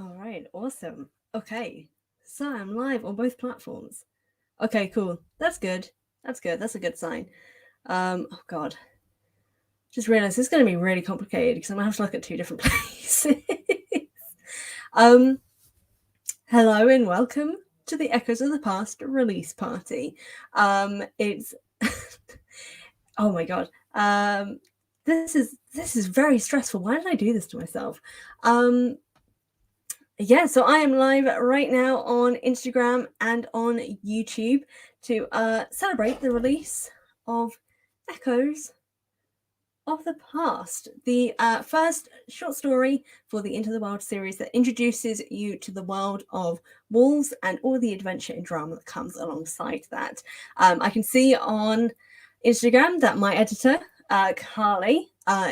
All right, awesome. Okay, so I'm live on both platforms. Okay, cool. That's good. That's good. That's a good sign. Oh God, just realized this is going to be really complicated because I'm gonna have to look at two different places. um, hello and welcome to the Echoes of the Past release party. It's oh my God. This is very stressful. Why did I do this to myself? Yeah, so I am live right now on Instagram and on YouTube to celebrate the release of Echoes of the Past, the first short story for the Into the Wild series that introduces you to the world of wolves and all the adventure and drama that comes alongside that. I can see on Instagram that my editor, Carly,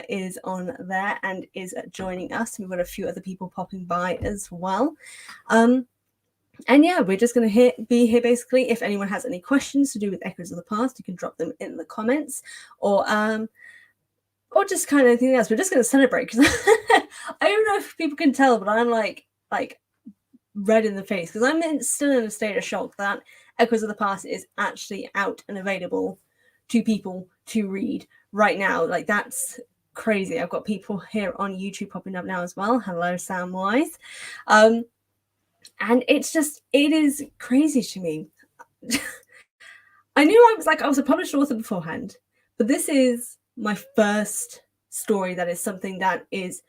is on there and is joining us. We've got a few other people popping by as well. And yeah, we're just going to be here basically. If anyone has any questions to do with Echoes of the Past, you can drop them in the comments, or just kind of anything else. We're just going to celebrate because I don't know if people can tell, but I'm like red in the face because I'm still in a state of shock that Echoes of the Past is actually out and available to people to read right now. Like, that's crazy. I've got people here on YouTube popping up now as well. Hello, Samwise. And it is crazy to me. I knew I was a published author beforehand, but this is my first story that is something that is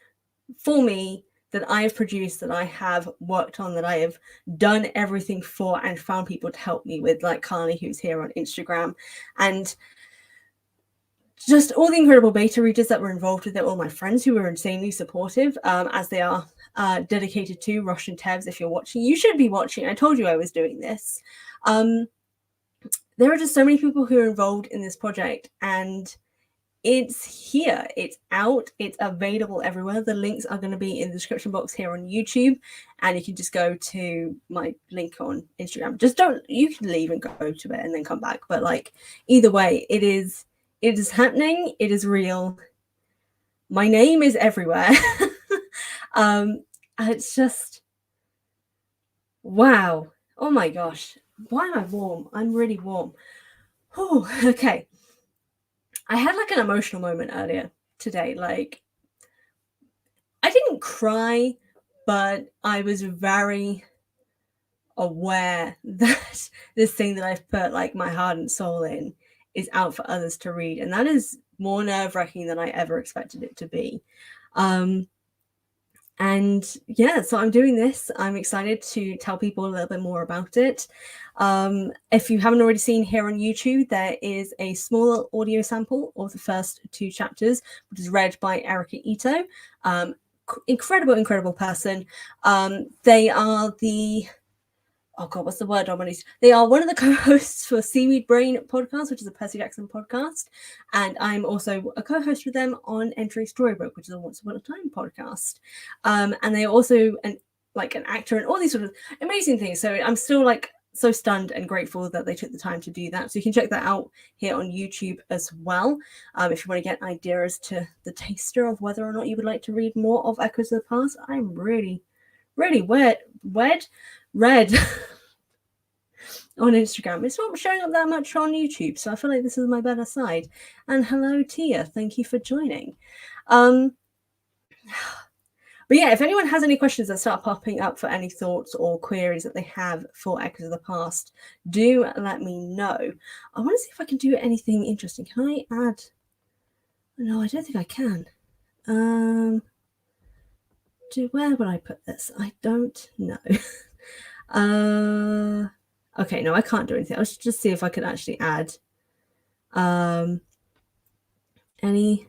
for me, that I have produced, that I have worked on, that I have done everything for and found people to help me with, like Carly, who's here on Instagram, and just all the incredible beta readers that were involved with it, all my friends who were insanely supportive, as they are dedicated to Russian Tevs. If you're watching, you should be watching. I told you I was doing this. There are just so many people who are involved in this project, and it's here, it's out, it's available everywhere. The links are going to be in the description box here on YouTube, and you can just go to my link on Instagram. You can leave and go to it and then come back, but like, either way, it is happening, it is real. My name is everywhere. It's just, wow. Oh my gosh. Why am I warm? I'm really warm. Oh, okay. I had like an emotional moment earlier today. Like, I didn't cry, but I was very aware that this thing that I've put like my heart and soul in is out for others to read. And that is more nerve-wracking than I ever expected it to be. And yeah, so I'm doing this. I'm excited to tell people a little bit more about it. If you haven't already seen here on YouTube, there is a small audio sample of the first two chapters, which is read by Erica Ito. Incredible person. They are oh God, what's the word? They are one of the co-hosts for Seaweed Brain podcast, which is a Percy Jackson podcast. And I'm also a co-host with them on Entry Storybook, which is a Once Upon a Time podcast. And they are also an actor and all these sort of amazing things. So I'm still like so stunned and grateful that they took the time to do that. So you can check that out here on YouTube as well. If you want to get an idea as to the taster of whether or not you would like to read more of Echoes of the Past, I'm really red on Instagram. It's not showing up that much on YouTube, so I feel like this is my better side. And hello, Tia. Thank you for joining. But yeah, if anyone has any questions that start popping up for any thoughts or queries that they have for Echoes of the Past, do let me know. I want to see if I can do anything interesting. Can I add? No, I don't think I can. Where would I put this? I don't know. Okay, no, I can't do anything. I'll just see if I can actually add any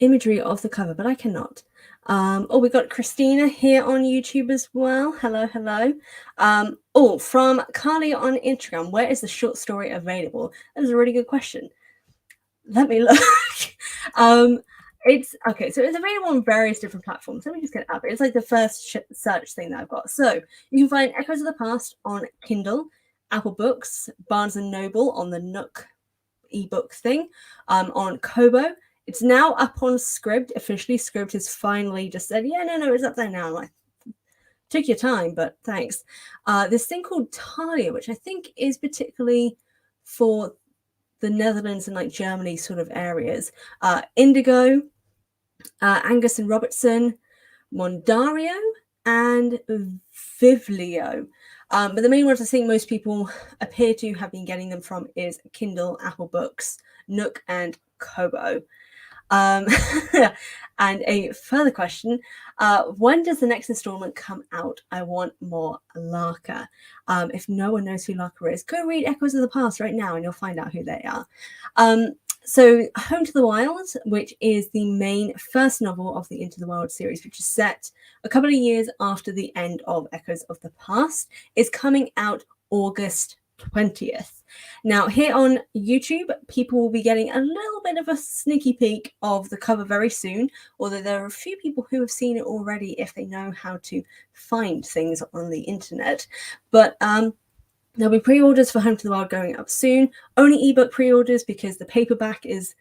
imagery of the cover, but I cannot. We got Christina here on YouTube as well. Hello. From Carly on Instagram, where is the short story available? That is a really good question. Let me look. It's okay, so it's available on various different platforms. Let me just get it up. It's like the first search thing that I've got. So you can find Echoes of the Past on Kindle, Apple Books, Barnes & Noble on the Nook ebook thing, on Kobo. It's now up on Scribd officially. Scribd has finally just said, yeah, no, it's up there now. I'm like, Took your time, but thanks. This thing called Talia, which I think is particularly for the Netherlands and like Germany sort of areas. Indigo, Angus and Robertson, Mondario, and Vivlio. But the main ones I think most people appear to have been getting them from is Kindle, Apple Books, Nook, and Kobo. And a further question, when does the next installment come out? I want more Larka. If no one knows who Larka is, go read Echoes of the Past right now and you'll find out who they are. So Home to the Wild, which is the main first novel of the Into the Wild series, which is set a couple of years after the end of Echoes of the Past, is coming out August 20th. Now, here on YouTube, people will be getting a little bit of a sneaky peek of the cover very soon, although there are a few people who have seen it already if they know how to find things on the internet. But there'll be pre-orders for Home to the Wild going up soon. Only ebook pre-orders because the paperback is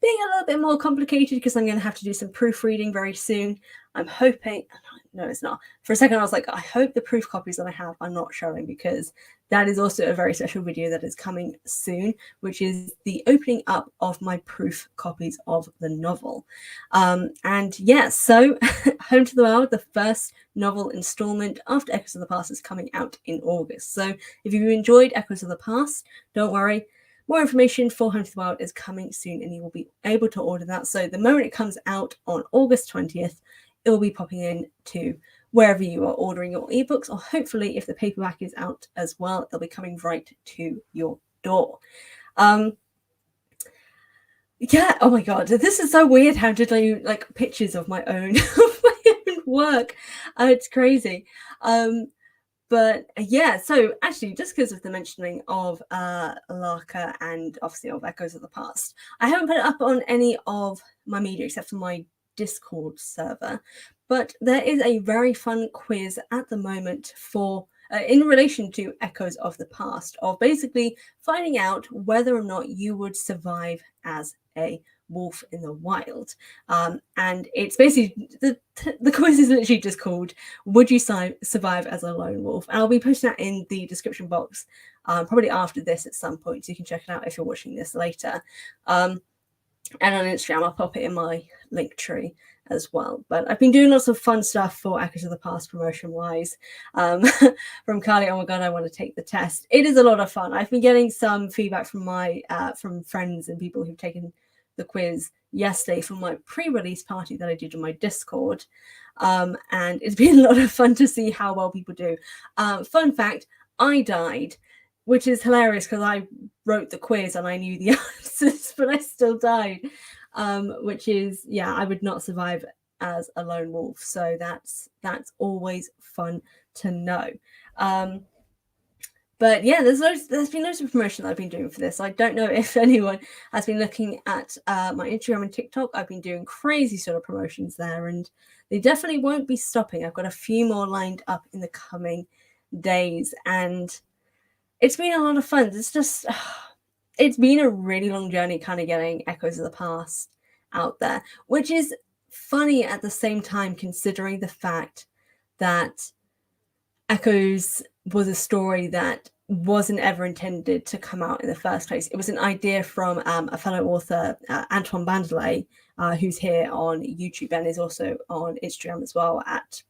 being a little bit more complicated because I'm going to have to do some proofreading very soon. I'm hoping, no, it's not. For a second, I was like, I hope the proof copies that I have are not showing because that is also a very special video that is coming soon, which is the opening up of my proof copies of the novel. And yes, so Home to the Wild, the first novel installment after Echoes of the Past, is coming out in August. So if you enjoyed Echoes of the Past, don't worry. More information for Home to the Wild is coming soon and you will be able to order that. So the moment it comes out on August 20th, it will be popping in to wherever you are ordering your ebooks, or hopefully if the paperback is out as well, they'll be coming right to your door. Yeah, oh my god, this is so weird how to do like pictures of my own work. It's crazy. But yeah, so actually, just because of the mentioning of Larka and obviously of Echoes of the Past, I haven't put it up on any of my media except for my Discord server. But there is a very fun quiz at the moment for in relation to Echoes of the Past, of basically finding out whether or not you would survive as a wolf in the wild. And it's basically the quiz is literally just called "Would you survive as a lone wolf?" And I'll be posting that in the description box probably after this at some point, so you can check it out if you're watching this later. And on Instagram, I'll pop it in my link tree as well. But I've been doing lots of fun stuff for Echoes of the Past promotion wise. From Carly, oh my god, I want to take the test. It is a lot of fun. I've been getting some feedback from my from friends and people who've taken the quiz yesterday from my pre-release party that I did on my Discord. And it's been a lot of fun to see how well people do. Fun fact, I died, which is hilarious because I wrote the quiz and I knew the answers, but I still died. Which is, yeah, I would not survive as a lone wolf. So that's always fun to know. But yeah, there's been loads of promotion that I've been doing for this. I don't know if anyone has been looking at my Instagram and TikTok. I've been doing crazy sort of promotions there, and they definitely won't be stopping. I've got a few more lined up in the coming days, and it's been a lot of fun. It's just, it's been a really long journey kind of getting Echoes of the Past out there, which is funny at the same time, considering the fact that Echoes was a story that wasn't ever intended to come out in the first place. It was an idea from a fellow author, Antoine Bandelet, who's here on YouTube and is also on Instagram as well at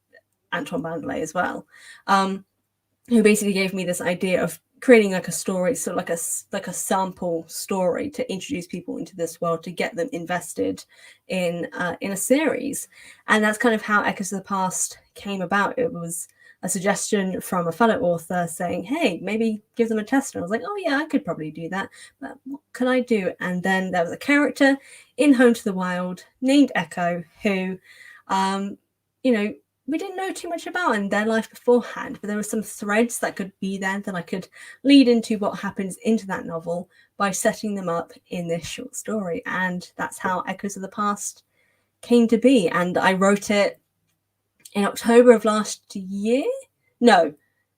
Antoine Bandelet as well, who basically gave me this idea of creating like a story, so like a sample story to introduce people into this world, to get them invested in a series. And that's kind of how Echoes of the Past came about. It was a suggestion from a fellow author saying, hey, maybe give them a test. And I was like, oh yeah, I could probably do that, but what can I do? And then there was a character in Home to the Wild named Echo who, you know, we didn't know too much about in their life beforehand, but there were some threads that could be there that I could lead into what happens into that novel by setting them up in this short story. And that's how Echoes of the Past came to be. And I wrote it in October of last year. No,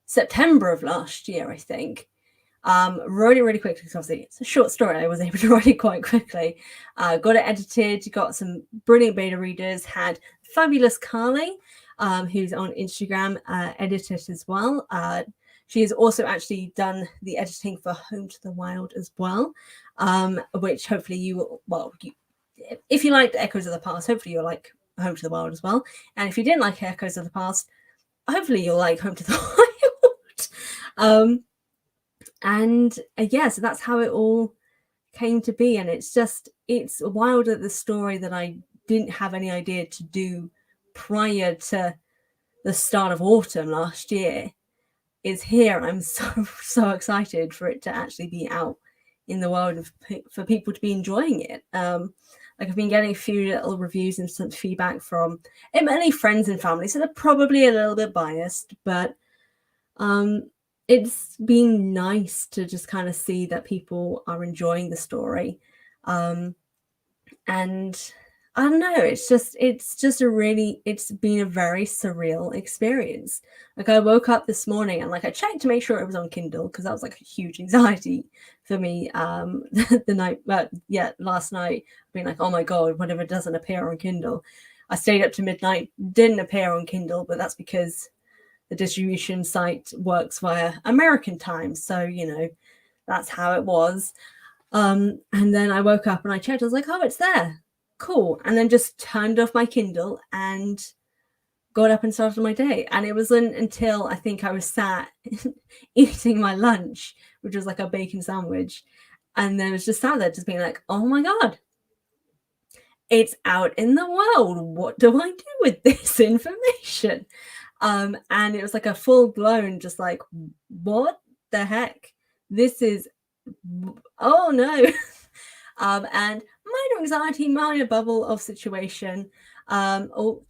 September of last year, I think. Wrote it really quickly because obviously it's a short story. I was able to write it quite quickly. Got it edited, got some brilliant beta readers, had fabulous Carly, who's on Instagram, edited it as well. She has also actually done the editing for Home to the Wild as well, which hopefully you will, well, if you liked Echoes of the Past, hopefully you'll like Home to the Wild as well. And if you didn't like Echoes of the Past, hopefully you'll like Home to the Wild. And yeah, so that's how it all came to be. And it's wild that the story that I didn't have any idea to do prior to the start of autumn last year is here. And I'm so excited for it to actually be out in the world and for people to be enjoying it. Like I've been getting a few little reviews and some feedback from many friends and family, so they're probably a little bit biased, but it's been nice to just kind of see that people are enjoying the story. And I don't know, it's been a very surreal experience. Like I woke up this morning and like I checked to make sure it was on Kindle because that was like a huge anxiety for me last night, being like, oh my god, what if it doesn't appear on Kindle? I stayed up to midnight, didn't appear on Kindle, but that's because the distribution site works via American time, so that's how it was. And then I woke up and I checked, I was like, oh, it's there, cool, and then just turned off my Kindle and got up and started my day. And it wasn't until I think I was sat eating my lunch, which was like a bacon sandwich, and then it was just sat there just being like, oh my god, it's out in the world, what do I do with this information? And it was like a full-blown just like, what the heck, this is, oh no. And minor anxiety, minor bubble of situation.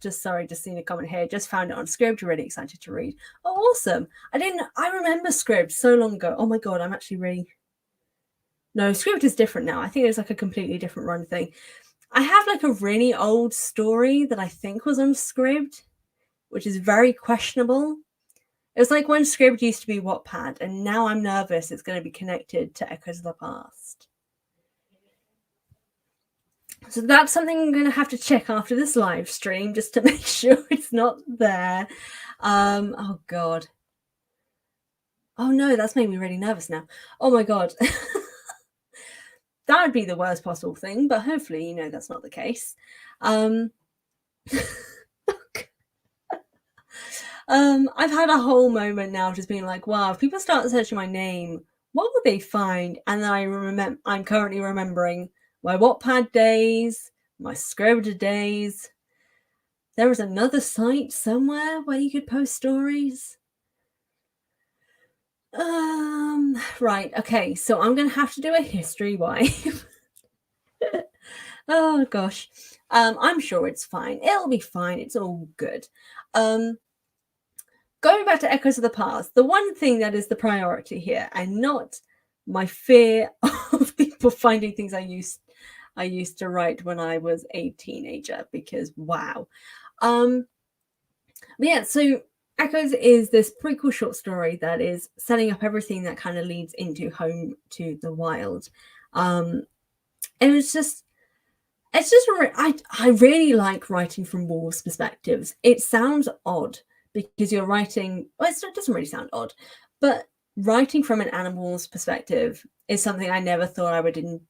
Just seeing a comment here, just found it on Scribd, really excited to read. Oh, awesome. I remember Scribd so long ago. Oh my god, I'm actually really, no, Scribd is different now. I think it's like a completely different run thing. I have like a really old story that I think was on Scribd, which is very questionable. It was like when Scribd used to be Wattpad, and now I'm nervous it's going to be connected to Echoes of the Past. So that's something I'm going to have to check after this live stream just to make sure it's not there. Oh god. Oh no, that's made me really nervous now. Oh my god. That would be the worst possible thing, but hopefully, that's not the case. I've had a whole moment now just being like, wow, if people start searching my name, what would they find? And then I'm currently remembering my Wattpad days, my Scribd days. There was another site somewhere where you could post stories. Right, okay, so I'm gonna have to do a history wipe. Oh gosh. I'm sure it's fine. It'll be fine. It's all good. Going back to Echoes of the Past, the one thing that is the priority here, and not my fear of people finding things I used to write when I was a teenager, because wow. But yeah, so Echoes is this pretty cool short story that is setting up everything that kind of leads into Home to the Wild. I really like writing from wolves' perspectives. It sounds odd because you're writing, well, it doesn't really sound odd, but writing from an animal's perspective is something I never thought I would, not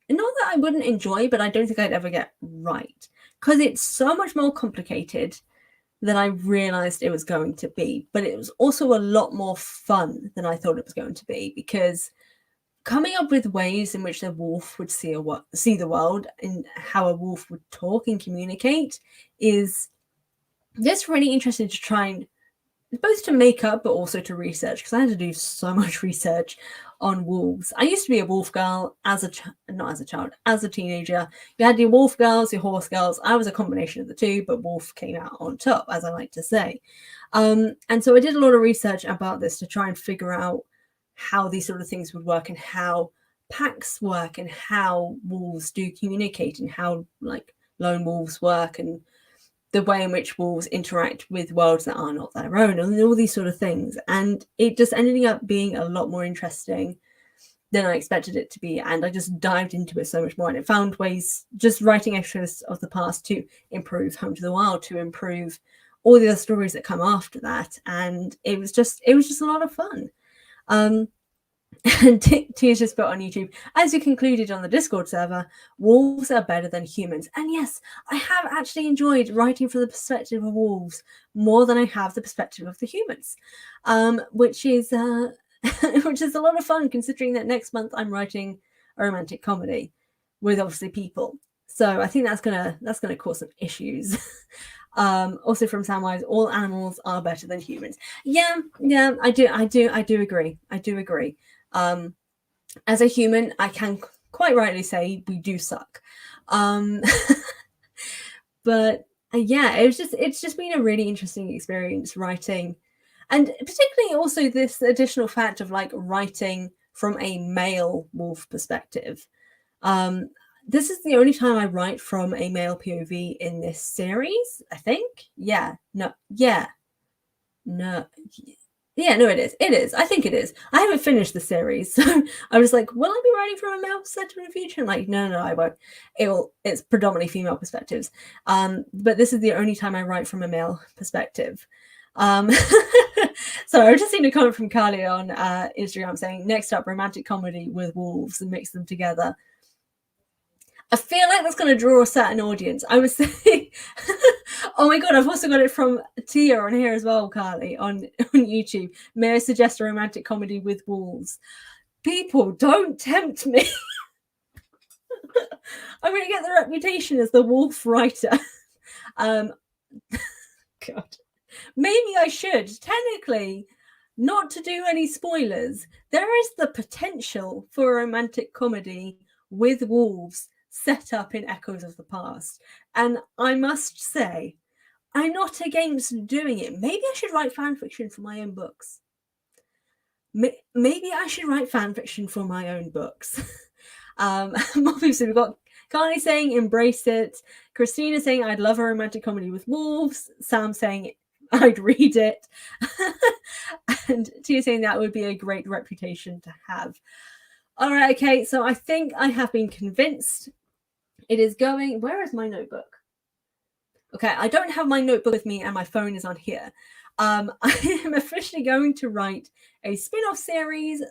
that I wouldn't enjoy, but I don't think I'd ever get right, because it's so much more complicated than I realized it was going to be. But it was also a lot more fun than I thought it was going to be, because coming up with ways in which a wolf would see the world and how a wolf would talk and communicate is just really interesting to try and both to make up but also to research, because I had to do so much research on wolves. I used to be a wolf girl as a teenager. You had your wolf girls, your horse girls. I was a combination of the two, but wolf came out on top, as I like to say. And so I did a lot of research about this to try and figure out how these sort of things would work and how packs work and how wolves do communicate and how like lone wolves work and the way in which wolves interact with worlds that are not their own, and all these sort of things. And it just ended up being a lot more interesting than I expected it to be. And I just dived into it so much more, and it found ways, just writing Echoes of the Past, to improve Home to the Wild, to improve all the other stories that come after that. And it was just a lot of fun. And Tia's just put on YouTube, as you concluded on the Discord server, wolves are better than humans. And yes, I have actually enjoyed writing from the perspective of wolves more than I have the perspective of the humans, which is which is a lot of fun, considering that next month I'm writing a romantic comedy with obviously people. So I think that's gonna cause some issues. Also from Samwise, all animals are better than humans. Yeah, I do agree. As a human, I can quite rightly say we do suck. But yeah, it's just been a really interesting experience writing, and particularly also this additional fact of like writing from a male wolf perspective. This is the only time I write from a male POV in this series, I think. No, it is. It is. I think it is. I haven't finished the series, so I was like, will I be writing from a male perspective in the future? I'm like, no, I won't. It's predominantly female perspectives. But this is the only time I write from a male perspective. So I've just seen a comment from Carly on Instagram saying, next up, romantic comedy with wolves, and mix them together. I feel like that's going to draw a certain audience. I was saying, oh my god, I've also got it from Tia on here as well, Carly, on YouTube. May I suggest a romantic comedy with wolves? People, don't tempt me. I'm going to get the reputation as the wolf writer. God. Maybe I should. Technically, not to do any spoilers, there is the potential for a romantic comedy with wolves set up in Echoes of the Past. And I must say, I'm not against doing it. Maybe I should write fan fiction for my own books. Maybe I should write fan fiction for my own books. Obviously, we've got Carly saying, embrace it. Christina saying, I'd love a romantic comedy with wolves. Sam saying, I'd read it. And Tia saying that would be a great reputation to have. All right, okay, so I think I have been convinced. It is going... Where is my notebook? Okay, I don't have my notebook with me and my phone is on here. I am officially going to write a spin-off series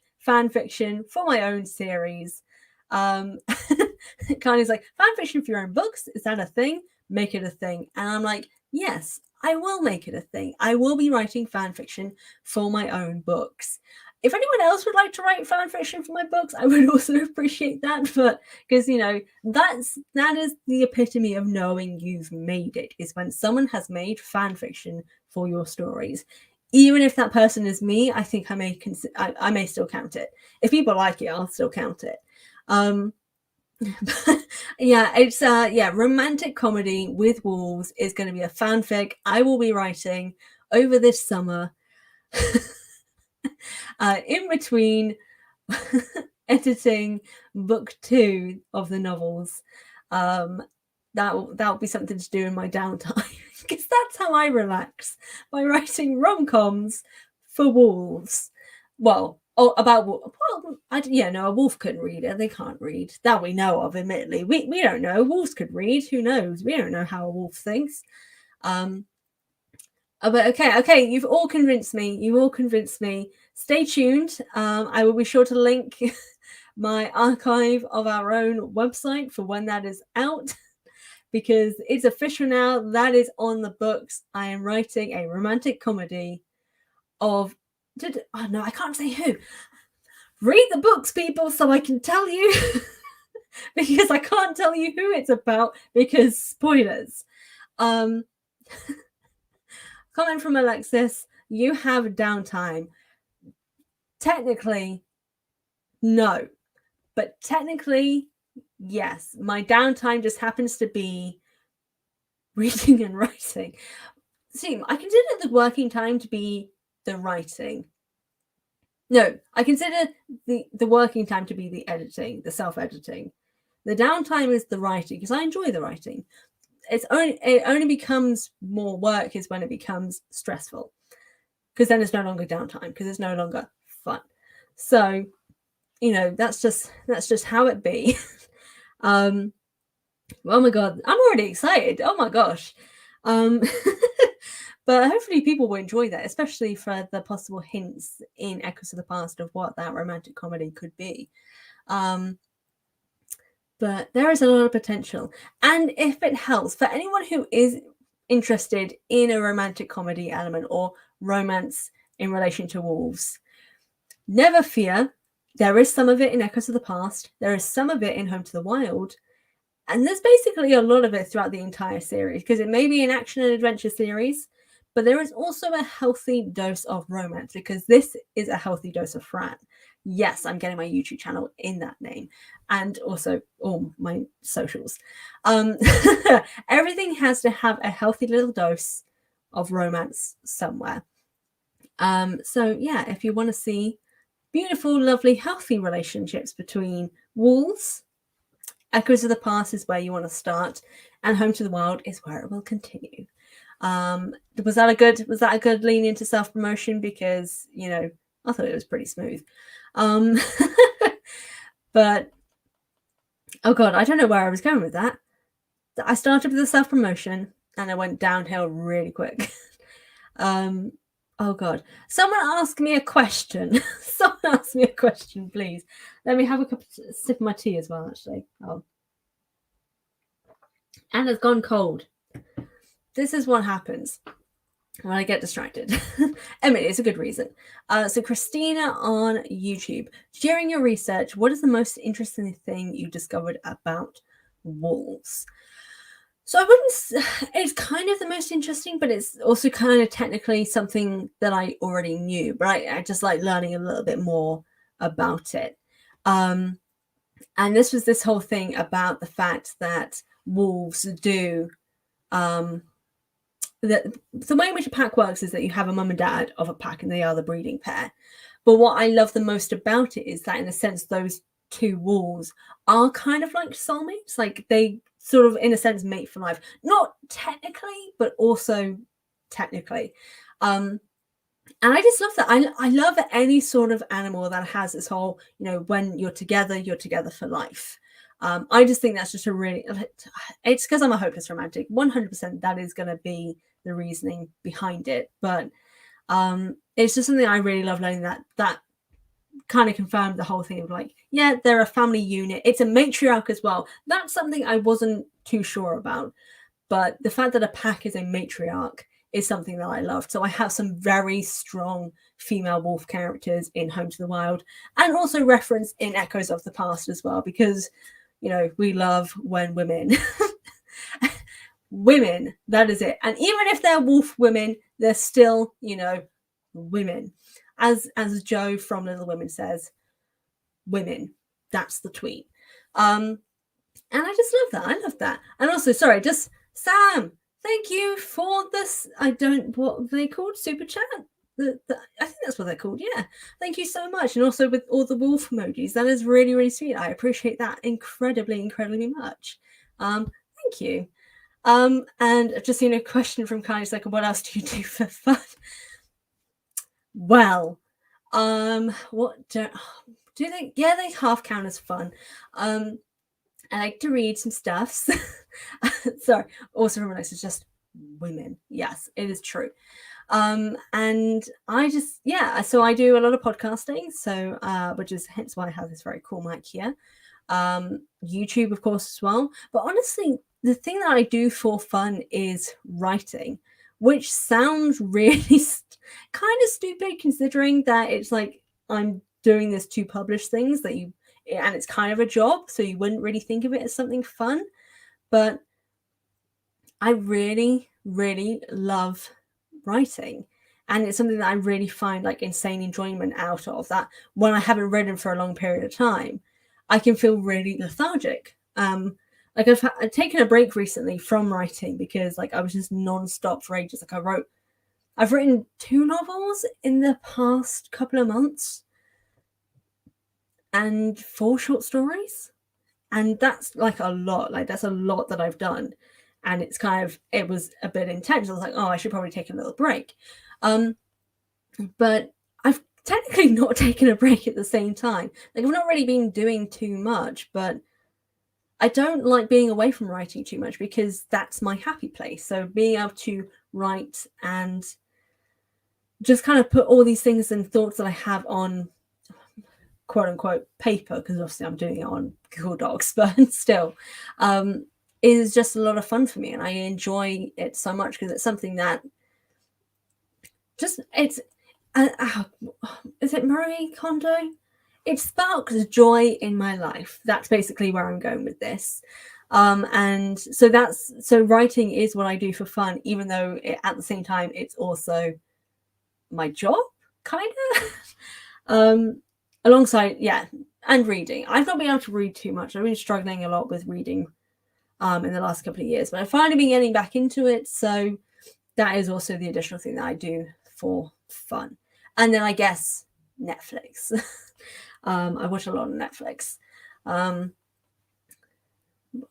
/ fan fiction for my own series. Kanye's like, fan fiction for your own books? Is that a thing? Make it a thing. And I'm like, yes, I will make it a thing. I will be writing fan fiction for my own books. If anyone else would like to write fan fiction for my books, I would also appreciate that. But because, you know, that is the epitome of knowing you've made it, is when someone has made fan fiction for your stories. Even if that person is me, I think I may still count it. If people like it, I'll still count it. Yeah, it's romantic comedy with wolves is going to be a fanfic I will be writing over this summer. In between editing book 2 of the novels. That'll be something to do in my downtime, because that's how I relax, by writing rom-coms for wolves. Well, a wolf couldn't read it. They can't read. That we know of, admittedly. We don't know. Wolves could read. Who knows? We don't know how a wolf thinks. But okay, you've all convinced me. Stay tuned. I will be sure to link my archive of our own website for when that is out, because it's official now. That is on the books. I am writing a romantic comedy of... oh no, I can't say who. Read the books, people, so I can tell you. Because I can't tell you who it's about, because spoilers. Comment from Alexis, you have downtime. Technically, no. But technically, yes. My downtime just happens to be reading and writing. See, I consider the working time to be the writing. No, I consider the working time to be the editing, the self-editing. The downtime is the writing, because I enjoy the writing. it only becomes more work is when it becomes stressful, because then it's no longer downtime, because it's no longer fun. So, you know, that's just how it be. Oh my god, I'm already excited. Oh my gosh. But hopefully people will enjoy that, especially for the possible hints in Echoes of the Past of what that romantic comedy could be. But there is a lot of potential. And if it helps, for anyone who is interested in a romantic comedy element or romance in relation to wolves, never fear. There is some of it in Echoes of the Past. There is some of it in Home to the Wild. And there's basically a lot of it throughout the entire series, because it may be an action and adventure series, but there is also a healthy dose of romance, because this is a healthy dose of Fran. Yes, I'm getting my YouTube channel in that name, and also all my socials. Everything has to have a healthy little dose of romance somewhere. So yeah, if you want to see beautiful, lovely, healthy relationships between wolves, Echoes of the Past is where you want to start, and Home to the Wild is where it will continue. Was that a good lean into self-promotion? Because, you know, I thought it was pretty smooth. But oh god, I don't know where I was going with that. I started with the self-promotion and I went downhill really quick. Oh god, someone ask me a question. Someone ask me a question, please. Let me have a sip of my tea as well, actually. Oh, and it's gone cold. This is what happens when I get distracted. Anyway, it's a good reason. So Christina on YouTube, during your research, what is the most interesting thing you discovered about wolves? So I wouldn't, it's kind of the most interesting, but it's also kind of technically something that I already knew, but I just like learning a little bit more about it. And this was this whole thing about the fact that wolves do, the way in which a pack works is that you have a mum and dad of a pack and they are the breeding pair. But what I love the most about it is that, in a sense, those two wolves are kind of like soulmates. Like, they sort of, in a sense, mate for life. Not technically, but also technically. And I just love that. I love any sort of animal that has this whole, you know, when you're together for life. I just think that's just a really, it's because I'm a hopeless romantic. 100% that is going to be the reasoning behind it. But it's just something I really love learning, that kind of confirmed the whole thing of like, yeah, they're a family unit. It's a matriarch as well. That's something I wasn't too sure about. But the fact that a pack is a matriarch is something that I loved. So I have some very strong female wolf characters in Home to the Wild, and also reference in Echoes of the Past as well, because, you know, we love when women women, that is it. And even if they're wolf women, they're still, you know, women. As Joe from Little Women says, women. That's the tweet. And I just love that. I love that. And also, sorry, just Sam, thank you for this. What are they called? Super chat? I think that's what they're called. Yeah. Thank you so much. And also with all the wolf emojis. That is really, really sweet. I appreciate that incredibly, incredibly much. Thank you. And I've just seen a question from Kylie, like, what else do you do for fun? Well, what do they? Yeah, they half count as fun. I like to read some stuffs. Sorry, also realize it's just women. Yes, it is true. And I just, yeah, so I do a lot of podcasting, so which is hence why I have this very cool mic here. YouTube, of course, as well. But honestly, the thing that I do for fun is writing, which sounds really kind of stupid, considering that it's like I'm doing this to publish things that you, and it's kind of a job, so you wouldn't really think of it as something fun. But I really, really love writing, and it's something that I really find like insane enjoyment out of. That when I haven't written for a long period of time, I can feel really lethargic. Like I've taken a break recently from writing because like I was just non-stop for ages. Like I've written 2 novels in the past couple of months and 4 short stories, and that's like a lot. Like that's a lot that I've done. and it was a bit intense. I was like, oh, I should probably take a little break. But I've technically not taken a break at the same time. Like, I've not really been doing too much, but I don't like being away from writing too much because that's my happy place. So being able to write and just kind of put all these things and thoughts that I have on quote unquote paper, because obviously I'm doing it on Google Docs, but still, is just a lot of fun for me. And I enjoy it so much because it's something that just, it's, is it Marie Kondo? It sparks joy in my life. That's basically where I'm going with this. And so writing is what I do for fun, even though at the same time, it's also my job, kind of. Alongside, and reading. I've not been able to read too much. I've been struggling a lot with reading in the last couple of years, but I've finally been getting back into it. So that is also the additional thing that I do for fun. And then I guess Netflix. I watch a lot on Netflix. I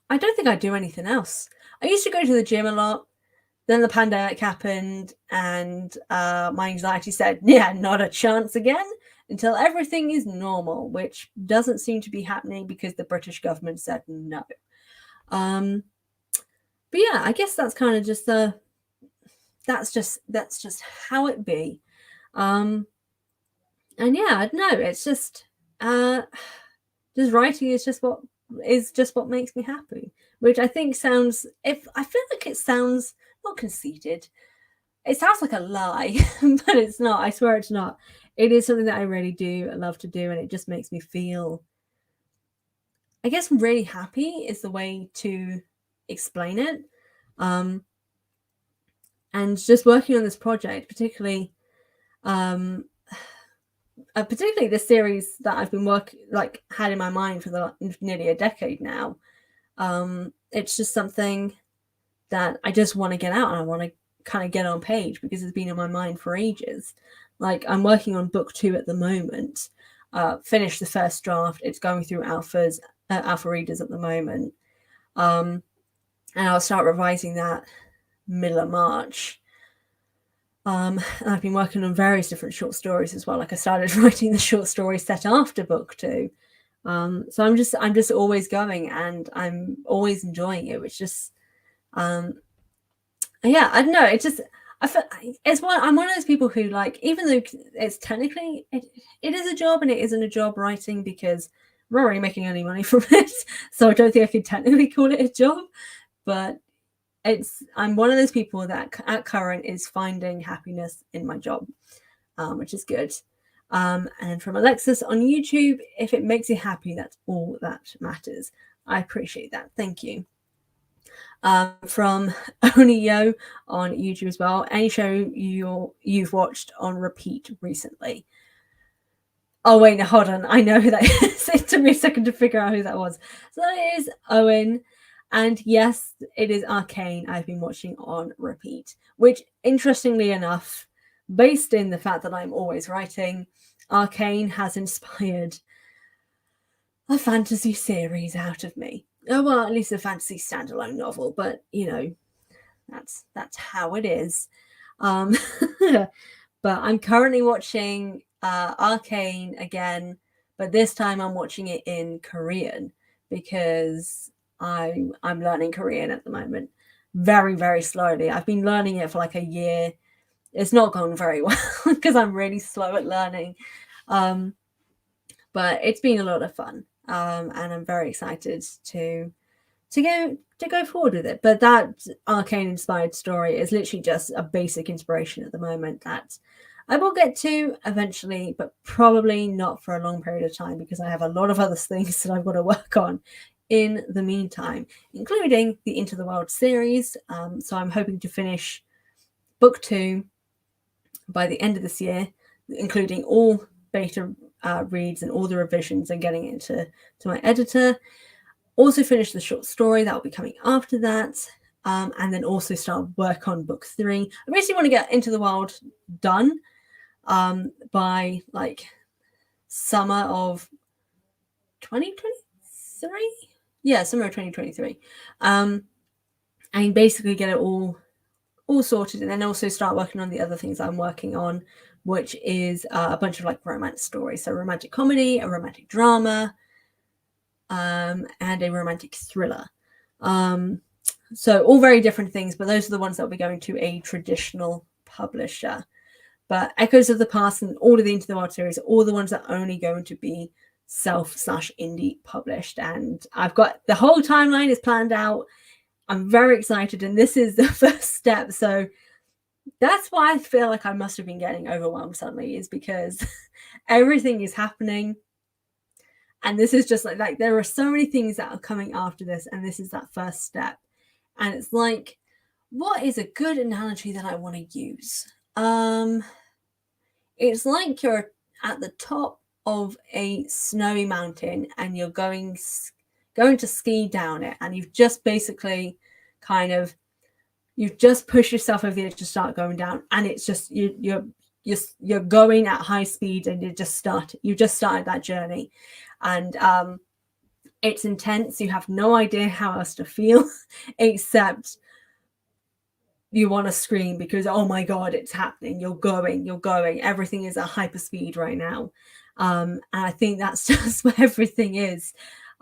don't think I do anything else. I used to go to the gym a lot. Then the pandemic happened and my anxiety said, yeah, not a chance again until everything is normal, which doesn't seem to be happening because the British government said no. But yeah, I guess that's kind of just that's just how it be. And yeah, I don't know. It's just writing is just what makes me happy, which I think sounds, if I feel like it sounds not conceited, it sounds like a lie, but it's not. I swear it's not. It is something that I really do love to do, and it just makes me feel, I guess, really happy is the way to explain it. And just working on this project, particularly this series that I've been had in my mind for nearly a decade now. It's just something that I just want to get out, and I want to kind of get on page because it's been in my mind for ages. Like, I'm working on book 2 at the moment. Finished the first draft. It's going through alpha readers at the moment. And I'll start revising that middle of March. And I've been working on various different short stories as well. Like, I started writing the short story set after book 2. So I'm just always going, and I'm always enjoying it, which just, yeah, I don't know. It just, I feel I'm one of those people who, like, even though it's technically it is a job and it isn't a job writing, because I'm not really making any money from it, so I don't think I could technically call it a job. But I'm one of those people that at current is finding happiness in my job, which is good. And from Alexis on YouTube, if it makes you happy, that's all that matters. I appreciate that. Thank you. From Only Yo on YouTube as well. Any show you've watched on repeat recently? Oh wait, no, hold on. I know who that is. It took me a second to figure out who that was. So that is Owen. And yes, it is Arcane I've been watching on repeat, which, interestingly enough, based in the fact that I'm always writing, Arcane has inspired a fantasy series out of me. Oh, well, at least a fantasy standalone novel, but you know, that's how it is. But I'm currently watching Arcane again, but this time I'm watching it in Korean because I'm learning Korean at the moment, very, very slowly. I've been learning it for like a year. It's not gone very well because I'm really slow at learning. But it's been a lot of fun. And I'm very excited to go forward with it. But that Arcane inspired story is literally just a basic inspiration at the moment that I will get to eventually, but probably not for a long period of time because I have a lot of other things that I've got to work on in the meantime, including the Into the Wild series. So I'm hoping to finish book 2 by the end of this year, including all beta reads and all the revisions and getting it to my editor. Also finish the short story that will be coming after that, and then also start work on book 3. I basically want to get Into the Wild done by like summer of 2023. Yeah, summer of 2023. And and basically get it all sorted, and then also start working on the other things I'm working on, which is a bunch of like romance stories. So romantic comedy, a romantic drama, and a romantic thriller. So all very different things, but those are the ones that will be going to a traditional publisher. But Echoes of the Past and all of the Into the Wild series are all the ones that are only going to be self/indie published. And I've got the whole timeline is planned out. I'm very excited, and this is the first step. So that's why I feel like I must have been getting overwhelmed suddenly, is because everything is happening. And this is just like there are so many things that are coming after this, and this is that first step. And it's like, what is a good analogy that I want to use? It's like you're at the top of a snowy mountain and you're going to ski down it, and you've just basically you've just pushed yourself over the edge to start going down, and it's just you're going at high speed, and you just started that journey, and it's intense. You have no idea how else to feel except you want to scream because, oh my god, it's happening. You're going. Everything is at hyper speed right now. And I think that's just where everything is.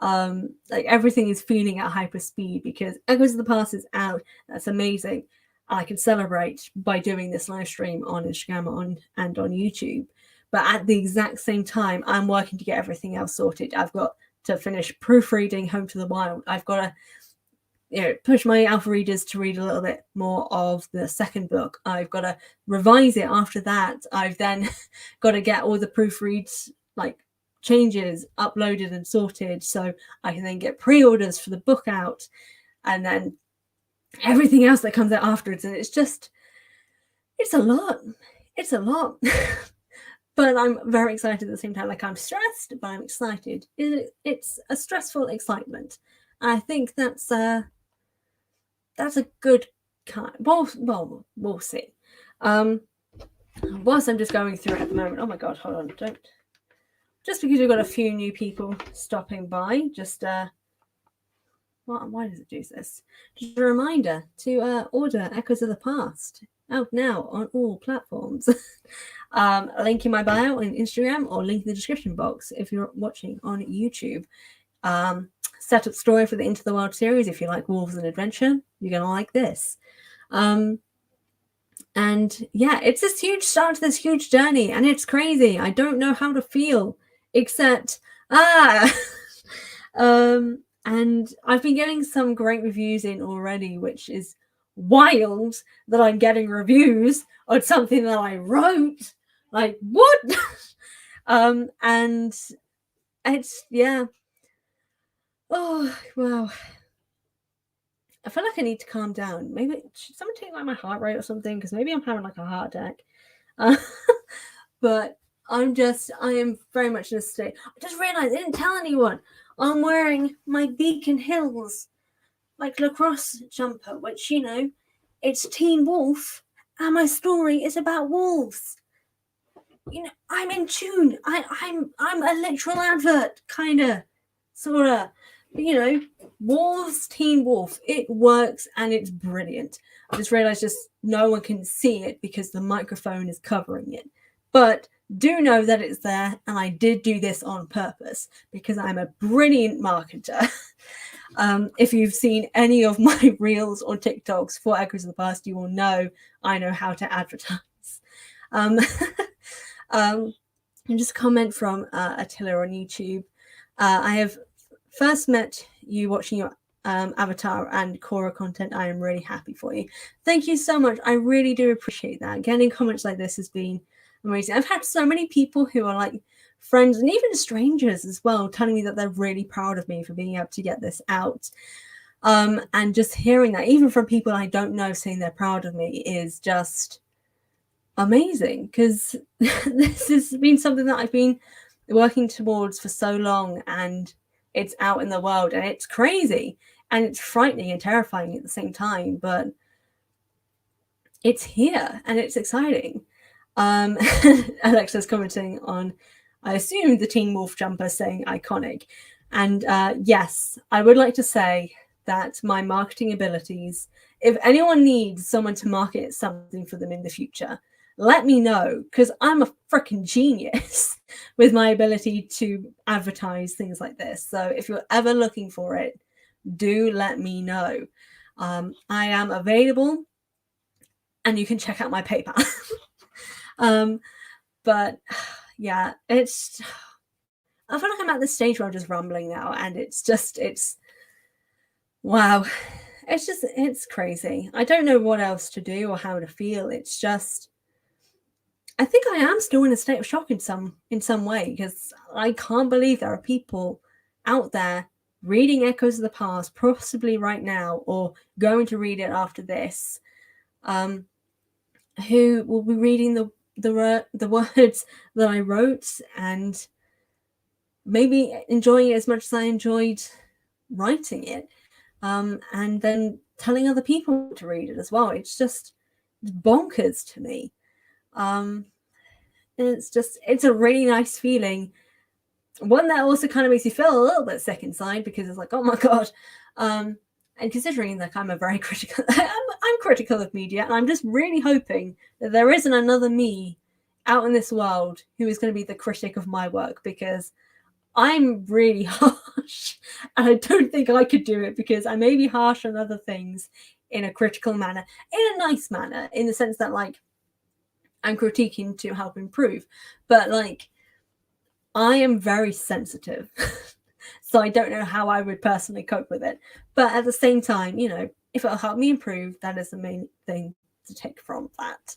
Like everything is feeling at hyper speed because Echoes of the Past is out. That's amazing. I can celebrate by doing this live stream on Instagram and on YouTube. But at the exact same time, I'm working to get everything else sorted. I've got to finish proofreading Home to the Wild. I've got to push my alpha readers to read a little bit more of the second book. I've got to revise it after that. I've then got to get all the proofreads, like changes, uploaded and sorted so I can then get pre-orders for the book out, and then everything else that comes out afterwards. And it's a lot. But I'm very excited at the same time. Like, I'm stressed, but I'm excited. It's a stressful excitement. I think that's a good kind. Well, we'll see. Whilst I'm just going through it at the moment. Oh my god, hold on! Don't. Just because we've got a few new people stopping by, just why does it do this? Just a reminder to order Echoes of the Past, out now on all platforms. Link in my bio on Instagram, or link in the description box if you're watching on YouTube. Setup story for the Into the Wild series. If you like wolves and adventure, you're gonna like this. And yeah, it's this huge start to this huge journey, and it's crazy. I don't know how to feel except and I've been getting some great reviews in already, which is wild that I'm getting reviews on something that I wrote. Like, what? And it's, yeah. Oh, wow. I feel like I need to calm down. Maybe should someone take like my heart rate or something? Because maybe I'm having like a heart attack. But I am very much in a state. I just realized I didn't tell anyone. I'm wearing my Beacon Hills like lacrosse jumper, which, it's Teen Wolf, and my story is about wolves. I'm in tune. I'm a literal advert, kinda, sorta. But, wolves, Teen Wolf, it works and it's brilliant. I just realized no one can see it because the microphone is covering it. But do know that it's there, and I did do this on purpose because I'm a brilliant marketer. If you've seen any of my reels or TikToks for Echoes of the Past, you will know I know how to advertise. And just a comment from Attila on YouTube. I have first met you watching your Avatar and Korra content. I am really happy for you. Thank you so much. I really do appreciate that. Getting comments like this has been amazing. I've had so many people who are like friends and even strangers as well telling me that they're really proud of me for being able to get this out. And just hearing that, even from people I don't know, saying they're proud of me is just amazing, because this has been something that I've been working towards for so long, and it's out in the world, and it's crazy and it's frightening and terrifying at the same time, but it's here and it's exciting. Alexa's commenting on, I assume, the Teen Wolf jumper, saying iconic. And yes, I would like to say that my marketing abilities, if anyone needs someone to market something for them in the future, let me know, because I'm a freaking genius with my ability to advertise things like this. So if you're ever looking for it, do let me know. I am available, and you can check out my PayPal. But yeah, I feel like I'm at this stage where I'm just rambling now, and it's wow. It's crazy. I don't know what else to do or how to feel. It's just, I think I am still in a state of shock in some way, because I can't believe there are people out there reading Echoes of the Past, possibly right now, or going to read it after this, who will be reading the words that I wrote and maybe enjoying it as much as I enjoyed writing it, and then telling other people to read it as well. It's just bonkers to me. And it's a really nice feeling. One that also kind of makes you feel a little bit sick inside, because it's like, oh my God. And considering like I'm a very critical, I'm critical of media, and I'm just really hoping that there isn't another me out in this world who is going to be the critic of my work, because I'm really harsh, and I don't think I could do it, because I may be harsh on other things in a critical manner, in a nice manner, in the sense that like I'm critiquing to help improve, but like I am very sensitive. So I don't know how I would personally cope with it. But at the same time, you know, if it'll help me improve, that is the main thing to take from that.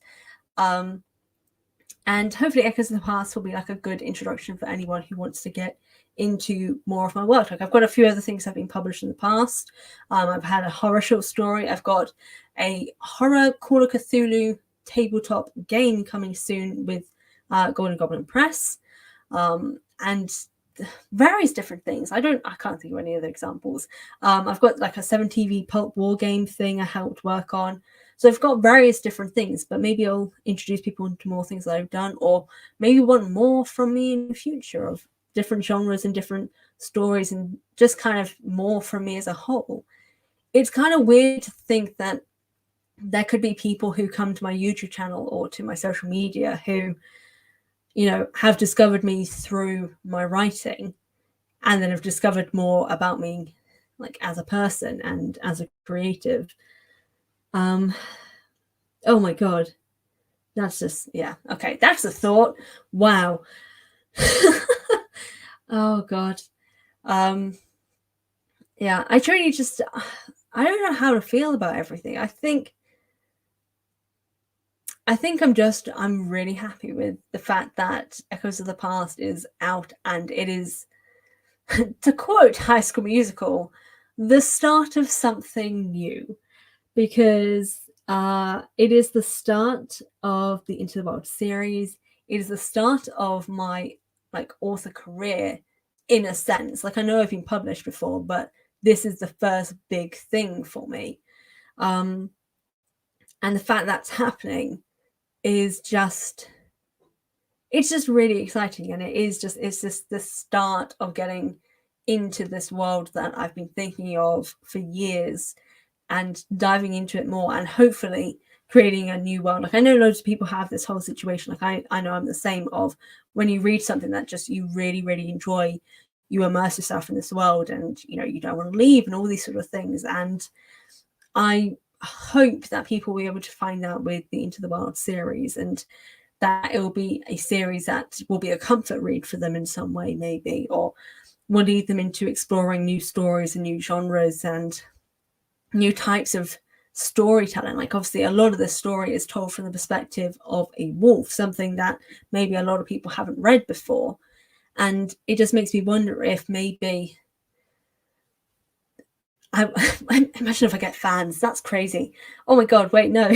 And hopefully Echoes of the Past will be like a good introduction for anyone who wants to get into more of my work. Like I've got a few other things that have been published in the past. I've had a horror short story. I've got a horror Call of Cthulhu tabletop game coming soon with Golden Goblin Press. And various different things. I can't think of any other examples. I've got like a 7TV pulp war game thing I helped work on. So I've got various different things, but maybe I'll introduce people into more things that I've done, or maybe want more from me in the future of different genres and different stories, and just kind of more from me as a whole. It's kind of weird to think that there could be people who come to my YouTube channel or to my social media who, you know, have discovered me through my writing, and then have discovered more about me like as a person and as a creative. Oh my God. That's just, yeah. Okay. That's a thought. Wow. Oh God. Yeah, I truly just, I don't know how to feel about everything. I think I'm really happy with the fact that Echoes of the Past is out, and it is, to quote High School Musical, the start of something new, because it is the start of the Into the Wild series. It is the start of my like author career, in a sense. Like I know I've been published before, but this is the first big thing for me. And the fact that's happening is just, it's just really exciting, and it's just the start of getting into this world that I've been thinking of for years, and diving into it more, and hopefully creating a new world. Like I know loads of people have this whole situation, like I know I'm the same, of when you read something that just you really, really enjoy, you immerse yourself in this world, and you know, you don't want to leave, and all these sort of things. And I hope that people will be able to find out with the Into the Wild series, and that it will be a series that will be a comfort read for them in some way, maybe, or will lead them into exploring new stories and new genres and new types of storytelling. Like obviously a lot of the story is told from the perspective of a wolf, something that maybe a lot of people haven't read before. And it just makes me wonder if maybe I imagine if I get fans. That's crazy. Oh my God, wait, no.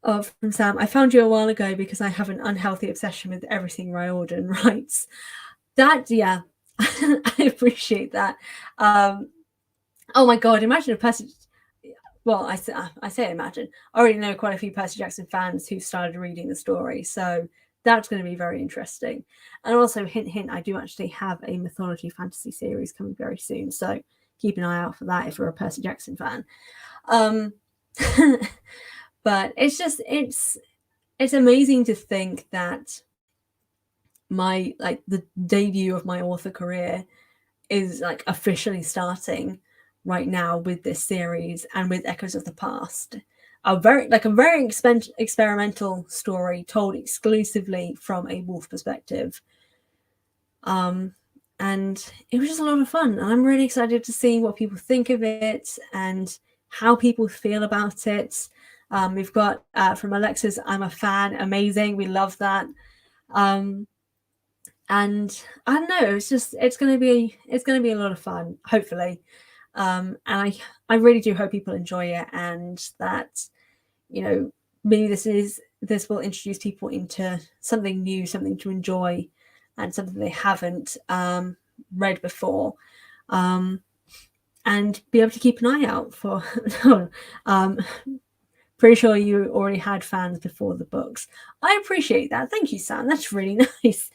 Oh, from Sam, I found you a while ago because I have an unhealthy obsession with everything Riordan writes. That, yeah, I appreciate that. Oh my God, imagine if Percy, well, I say imagine. I already know quite a few Percy Jackson fans who started reading the story, so that's going to be very interesting. And also, hint, hint, I do actually have a mythology fantasy series coming very soon. So keep an eye out for that if you're a Percy Jackson fan. But it's amazing to think that the debut of my author career is like officially starting right now with this series and with Echoes of the Past. A very experimental story told exclusively from a wolf perspective. And it was just a lot of fun. And I'm really excited to see what people think of it and how people feel about it. We've got from Alexis, I'm a fan, amazing. We love that. And I don't know, it's gonna be a lot of fun, hopefully. And I really do hope people enjoy it, and that, you know, maybe this will introduce people into something new, something to enjoy, and something they haven't read before, and be able to keep an eye out for. Pretty sure you already had fans before the books. I appreciate that. Thank you, Sam. That's really nice.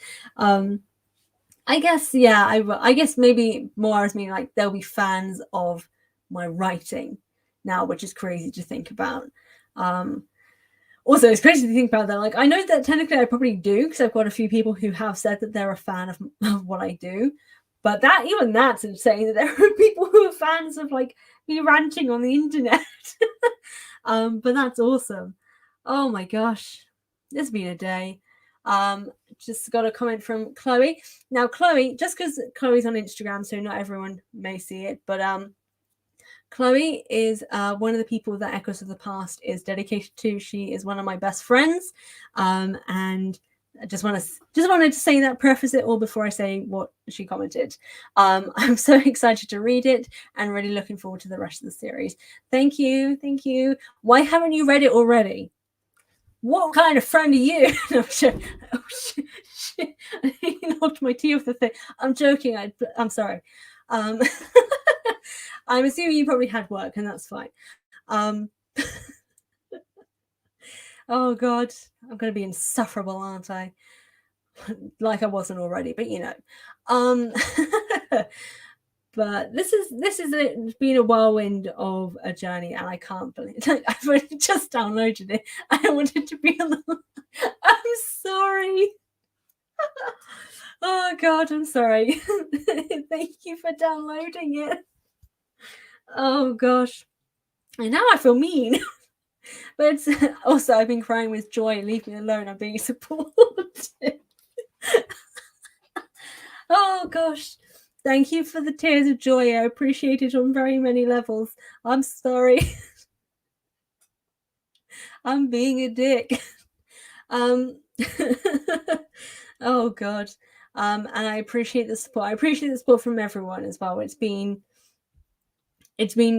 I guess, yeah, I guess maybe more as meaning like there'll be fans of my writing now, which is crazy to think about. Also, it's crazy to think about that. Like, I know that technically I probably do, because I've got a few people who have said that they're a fan of what I do. But even that's insane, that there are people who are fans of like me ranting on the internet. But that's awesome. Oh my gosh, it's been a day. Just got a comment from Chloe. Now, Chloe, just because Chloe's on Instagram, so not everyone may see it, but Chloe is one of the people that Echoes of the Past is dedicated to. She is one of my best friends, and I just wanted to say that, preface it all before I say what she commented. I'm so excited to read it and really looking forward to the rest of the series. Thank you. Why haven't you read it already? What kind of friend are you? No, shit. Oh, shit. I knocked my tea off the thing. I'm joking. I'm sorry. I'm assuming you probably had work, and that's fine. Oh God, I'm going to be insufferable, aren't I? Like I wasn't already, but you know. But this it's been a whirlwind of a journey, and I can't believe it. I've only just downloaded it. I don't want it to be on the. I'm sorry. Oh God, I'm sorry. Thank you for downloading it. Oh gosh, and now I feel mean. But it's also, I've been crying with joy. Leave me alone. I'm being supported. Oh gosh. Thank you for the tears of joy. I appreciate it on very many levels. I'm sorry. I'm being a dick. Oh God. And I appreciate the support. I appreciate the support from everyone as well. It's been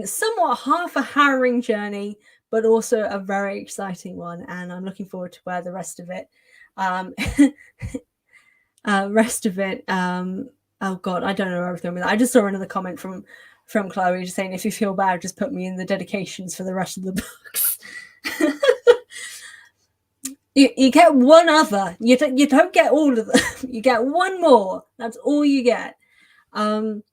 somewhat half a harrowing journey, but also a very exciting one. And I'm looking forward to where the rest of it oh God, I don't know everything with that. I just saw another comment from Chloe just saying, if you feel bad, just put me in the dedications for the rest of the books. You get one other. You don't get all of them. You get one more. That's all you get. Oh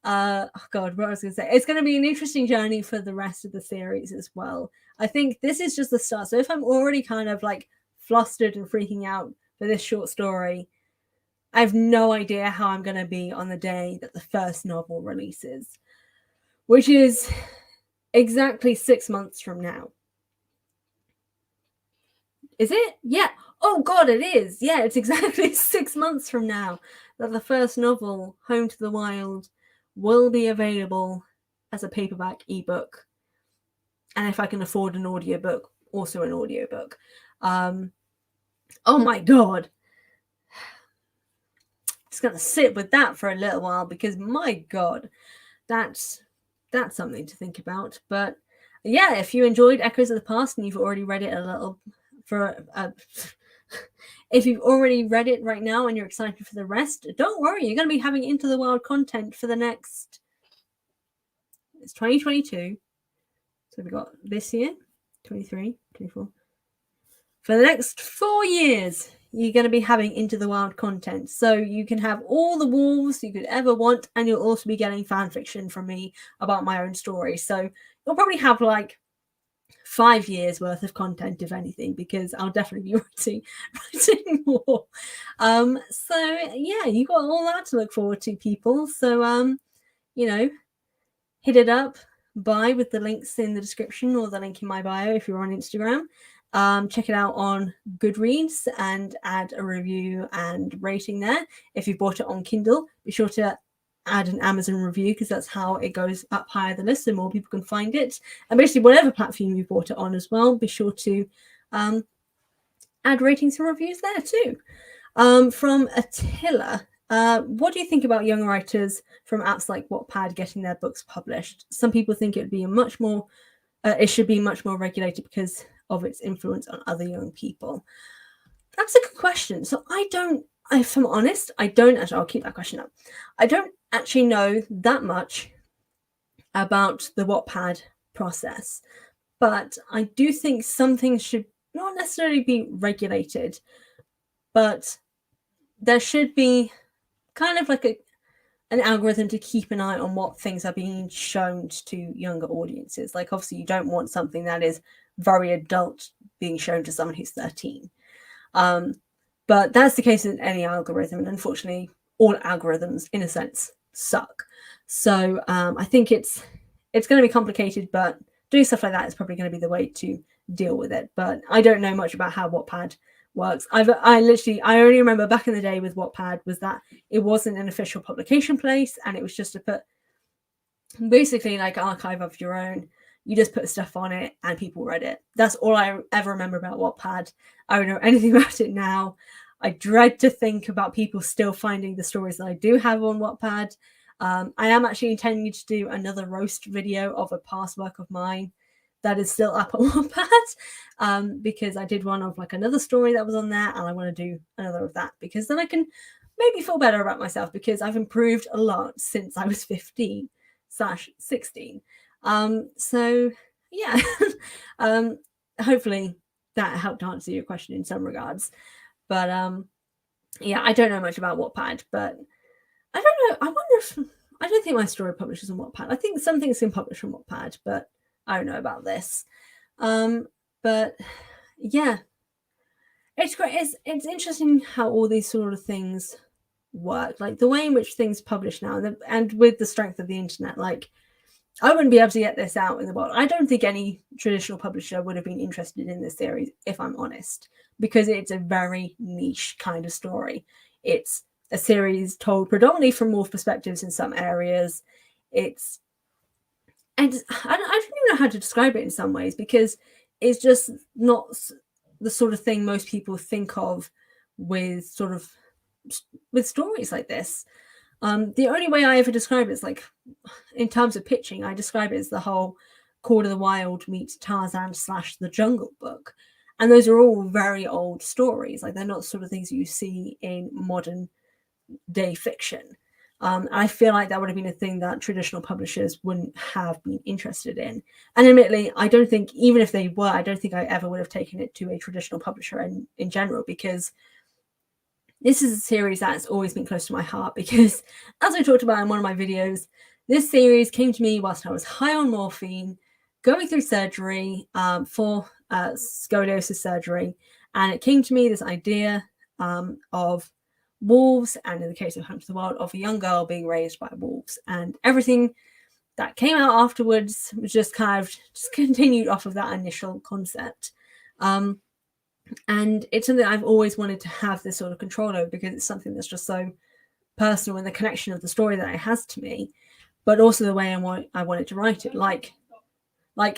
God, what I was going to say. It's going to be an interesting journey for the rest of the series as well. I think this is just the start. So if I'm already kind of like flustered and freaking out for this short story, I have no idea how I'm going to be on the day that the first novel releases, which is exactly 6 months from now. Is it? Yeah. Oh God, it is. Yeah, it's exactly 6 months from now that the first novel, Home to the Wild, will be available as a paperback ebook. And if I can afford an audiobook, also an audiobook. Oh my God. Just gonna sit with that for a little while, because my God, that's something to think about. But yeah, if you enjoyed Echoes of the Past and you've already read it if you've already read it right now and you're excited for the rest, don't worry, you're going to be having Into the Wild content for the next. It's 2022, so we've got this year, 23, 24. for the next 4 years, you're going to be having Into the Wild content. So you can have all the wolves you could ever want, and you'll also be getting fan fiction from me about my own story. So you'll probably have like 5 years worth of content, if anything, because I'll definitely be writing more. So yeah, you got all that to look forward to, people. So hit it up, buy with the links in the description or the link in my bio if you're on Instagram. Check it out on Goodreads and add a review and rating there. If you bought it on Kindle, be sure to add an Amazon review, because that's how it goes up higher the list so more people can find it. And basically whatever platform you bought it on as well, be sure to add ratings and reviews there too. From Attila, what do you think about young writers from apps like Wattpad getting their books published? Some people think it would be it should be much more regulated because of its influence on other young people. That's a good question. So if I'm honest, I'll keep that question up. I don't actually know that much about the Wattpad process, but I do think some things should not necessarily be regulated, but there should be kind of like an algorithm to keep an eye on what things are being shown to younger audiences. Like, obviously you don't want something that is very adult being shown to someone who's 13. But that's the case in any algorithm, and unfortunately all algorithms in a sense suck. So I think it's going to be complicated, but doing stuff like that is probably going to be the way to deal with it. But I don't know much about how Wattpad works. I only remember back in the day with Wattpad was that it wasn't an official publication place, and it was just to put basically like archive of your own. You just put stuff on it and people read it. That's all I ever remember about Wattpad. I don't know anything about it now. I dread to think about people still finding the stories that I do have on Wattpad. I am actually intending to do another roast video of a past work of mine that is still up on Wattpad, because I did one of like another story that was on there, and I want to do another of that, because then I can maybe feel better about myself, because I've improved a lot since I was 15/16. So yeah, hopefully that helped answer your question in some regards. But yeah, I don't know much about Wattpad, but I don't know. I don't think my story publishes on Wattpad. I think some things can publish on Wattpad, but I don't know about this. But yeah, it's great. It's interesting how all these sort of things work, like the way in which things publish now, and with the strength of the internet. Like, I wouldn't be able to get this out in the world. I don't think any traditional publisher would have been interested in this series, if I'm honest, because it's a very niche kind of story. It's a series told predominantly from wolf perspectives in some areas. And I don't even know how to describe it in some ways, because it's just not the sort of thing most people think of with stories like this. The only way I ever describe it is like, in terms of pitching, I describe it as the whole Call of the Wild meets Tarzan / The Jungle Book. And those are all very old stories. Like, they're not the sort of things you see in modern day fiction. I feel like that would have been a thing that traditional publishers wouldn't have been interested in. And admittedly, I don't think, even if they were, I don't think I ever would have taken it to a traditional publisher in general, because this is a series that's always been close to my heart, because as I talked about in one of my videos, this series came to me whilst I was high on morphine, going through surgery for scoliosis surgery. And it came to me, this idea of wolves, and in the case of Hunt of the Wild, of a young girl being raised by wolves. And everything that came out afterwards was just kind of just continued off of that initial concept. And it's something I've always wanted to have this sort of control over, because it's something that's just so personal in the connection of the story that it has to me, but also the way I wanted to write it, like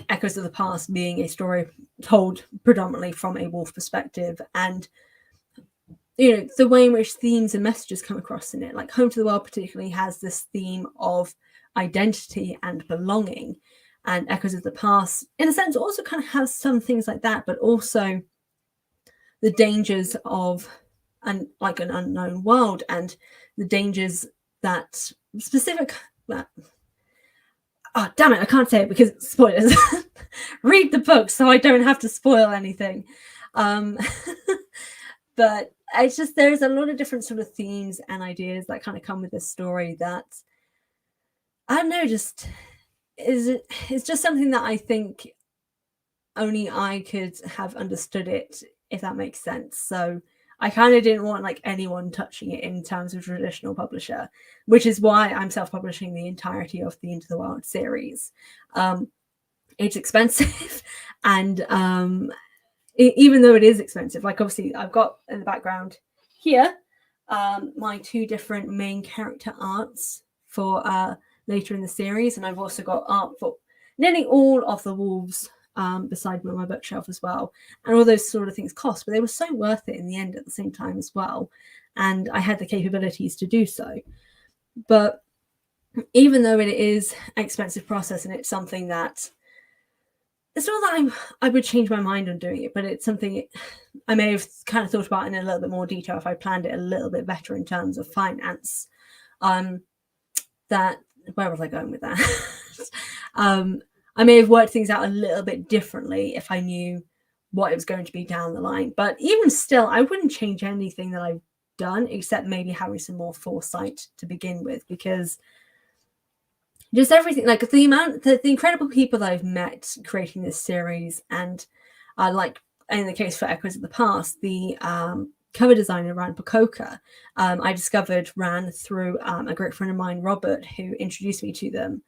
Echoes of the Past being a story told predominantly from a wolf perspective, and the way in which themes and messages come across in it. Like, Home to the Wild particularly has this theme of identity and belonging, and Echoes of the Past, in a sense, also kind of has some things like that, but also the dangers of an unknown world, and the dangers that specific. Oh, damn it, I can't say it because spoilers. Read the book so I don't have to spoil anything. But it's just, there's a lot of different sort of themes and ideas that kind of come with this story that, I don't know, just it's just something that I think only I could have understood it, if that makes sense. So I kind of didn't want like anyone touching it in terms of traditional publisher, which is why I'm self-publishing the entirety of the Into the Wild series. It's expensive, and even though it is expensive, like obviously I've got in the background here my 2 different main character arts for later in the series, and I've also got art for nearly all of the wolves beside me on my bookshelf as well. And all those sort of things cost, but they were so worth it in the end at the same time as well, and I had the capabilities to do so. But even though it is an expensive process, and it's something that, it's not that I would change my mind on doing it, but it's something I may have kind of thought about in a little bit more detail if I planned it a little bit better in terms of finance. That, where was I going with that? I may have worked things out a little bit differently if I knew what it was going to be down the line. But even still, I wouldn't change anything that I've done, except maybe having some more foresight to begin with, because just everything, like the incredible people that I've met creating this series, and like in the case for Echoes of the Past, the cover designer Ran Pacoca, I discovered Ran through a great friend of mine, Robert, who introduced me to them.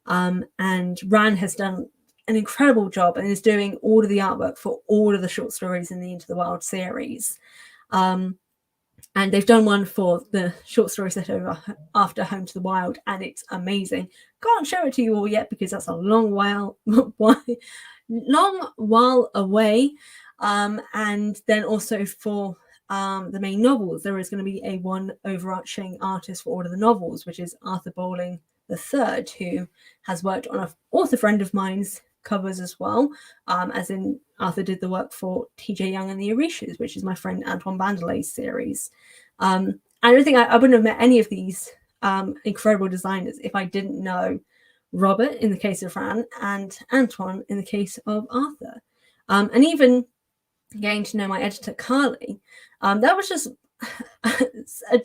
And Ran has done an incredible job and is doing all of the artwork for all of the short stories in the Into the Wild series. And they've done one for the short story set over after Home to the Wild, and it's amazing. Can't show it to you all yet because that's a long while away. And then also for the main novels, there is going to be a one overarching artist for all of the novels, which is Arthur Bowling III, who has worked on an author friend of mine's covers as well, as in Arthur did the work for TJ Young and the Orishas, which is my friend Antoine Bandelay's series. I don't think I wouldn't have met any of these incredible designers if I didn't know Robert in the case of Fran and Antoine in the case of Arthur. And even getting to know my editor Carly, that was just